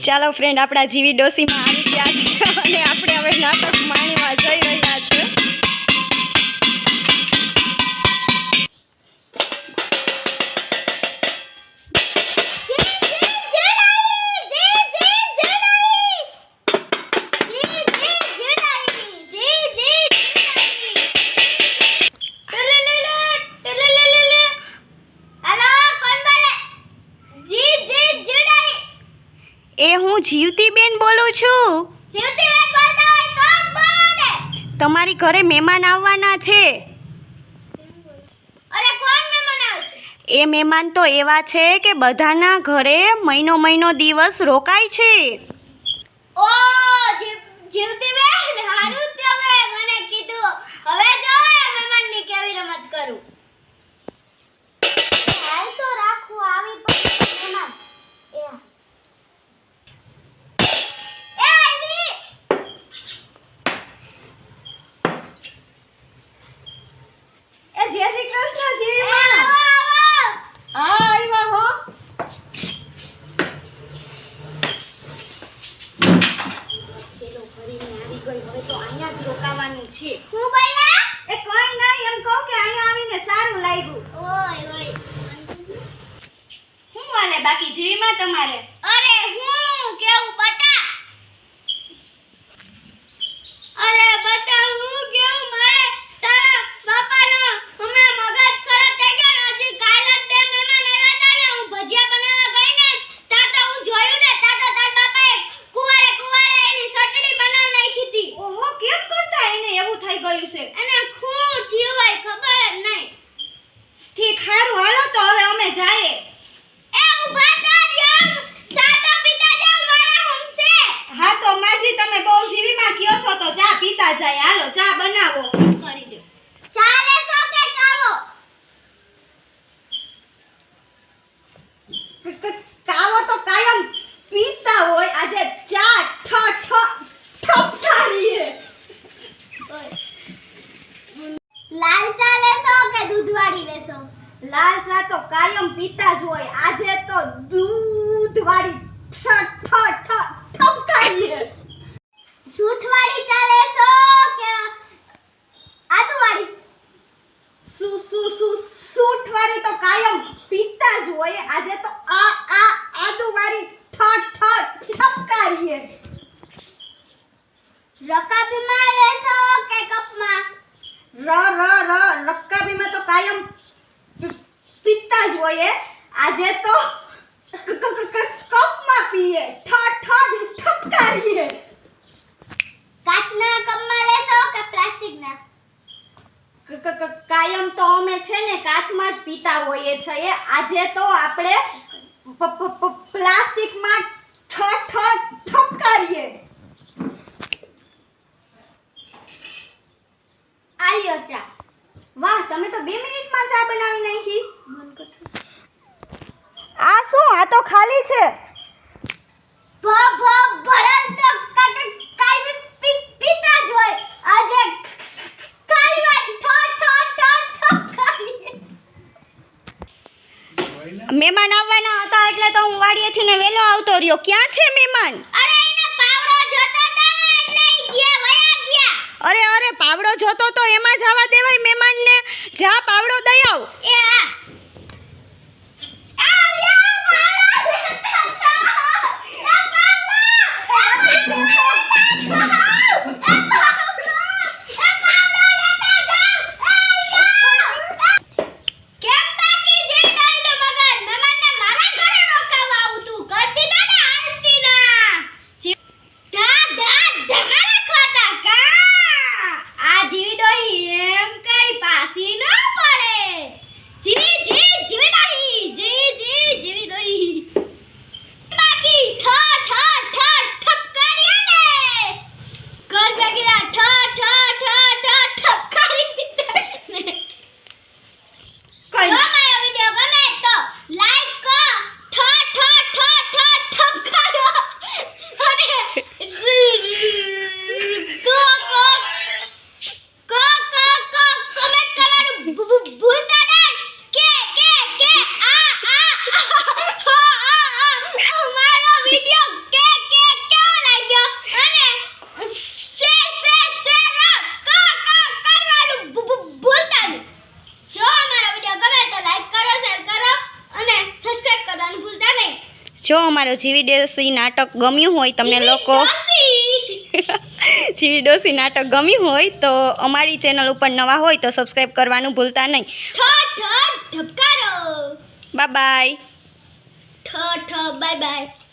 ચાલો ફ્રેન્ડ, આપણા જીવી ડોસીમાં આવી ગયા છે અને આપણે હવે નાટક માણવા જઈ રહ્યા છે. એ હું જીવતીબેન બોલું છું. જીવતીબેન બોલતા હોય કોણ બોલો ને? તમારી ઘરે મહેમાન આવવાના છે. અરે કોણ મહેમાન આવે છે? એ મહેમાન તો એવા છે કે બધાના ઘરે મહિનો દિવસ રોકાય છે. ઓ જીવતીબેન, હારું તમે મને કીધું. હવે જો મહેમાનની કેવી રમત કરું. હાલ તો રાખું આવી પણ મહેમાન. જય શ્રી કૃષ્ણ જીવીમાં. હા, આવ્યા હો. પેલો ભરીને આવી ગઈ, હવે તો અહીંયા જ રોકાવાનું છે. હું બોલ્યા? એ કોઈ નહીં, એમ કહું કે અહીંયા આવીને સારું લાગ્યું. ઓય શું હાલે બાકી જીવીમાં તમારે? અરે હું કેવું બટા? અરે બટા હું કેવું, મારે તારા બાપાનો હમણાં મગજ ખરાબ થઈ ગયો. હજી કાલ જ બે મહેમાન આવ્યા હતા ને, હું ભજીયા બનાવવા ગઈ ને ત્યાં તો હું જોયું ને ત્યાં તો તારા બાપાએ કુવારે એની ચટણી બનાવી નાખી હતી. ઓહો, કેમ કરતા એને એવું થઈ ગયું છે? અને શું થયું હોય ખબર જ નહીં. ઠીક, સારું હાલો તો હવે અમે જાઈએ. એ ઊભા થા યાર, સાતો પીતા જાવ મારા હમસે. હા તો માજી, તમે બહુ જીવીમાં કયો છો તો ચા પીતા જાય. હાલો ચા બનાવો. કરી દો. ચાલે સો કે કાવો? કાવો તો કાયમ પીતા હોય, આજે ચા ઠપકારીએ. લાલ ચા લેશો કે દૂધવાળી લેશો? લાલ ચા તો કાયમ પીતા જ હોય, આજે તો દૂધવાળી ઠપકારીએ. સૂઠવાળી ચા લેશો કે આદુવાળી? સૂઠવાળી તો કાયમ પીતા જ હોય, આજે તો આદુવાળી ઠપકારીએ. રકાબીમાં લેશો કે કપમાં? રક્કાબીમાં તો કાયમ પીતા જ હોય, આજે તો કપમાં પીએ. ઠપકારીએ. કાચના કપમાં લેશો કે પ્લાસ્ટિકના? કાયમ તો અમે છે ને કાચમાં જ પીતા હોઈએ છીએ, આજે તો આપણે પ્લાસ્ટિકમાં ઠપકારીએ. આલ્યો ચા. વાહ, તમે તો 2 મિનિટમાં ચા બનાવી નાખી. આ શું? આ તો ખાલી છે. ભરલ તો કાઈ પીતા જ હોય, આજે કાઈ ઠપકારીએ. મહેમાન આવવાના હતા એટલે તો હું વાડીએથી ને વેલો આવતો રહ્યો. ક્યાં છે મહેમાન? અરે એને પાવડો જોતો તો ને એટલે વયા ગયા. અરે પાવડો જોતો તો એમાં જવા દેવાય મહેમાનને. જા પાવડો દઈ આવ. એ જો અમારો જીવી ડોસી નાટક ગમ્યું હોય તમને લોકો જીવી ડોસી નાટક ગમ્યું હોય તો અમારી ચેનલ ઉપર નવા હોય તો સબસ્ક્રાઈબ કરવાનું ભૂલતા નહીં. ઠ ઠ ઠપકારો. Bye bye. ઠ ઠ બાય બાય.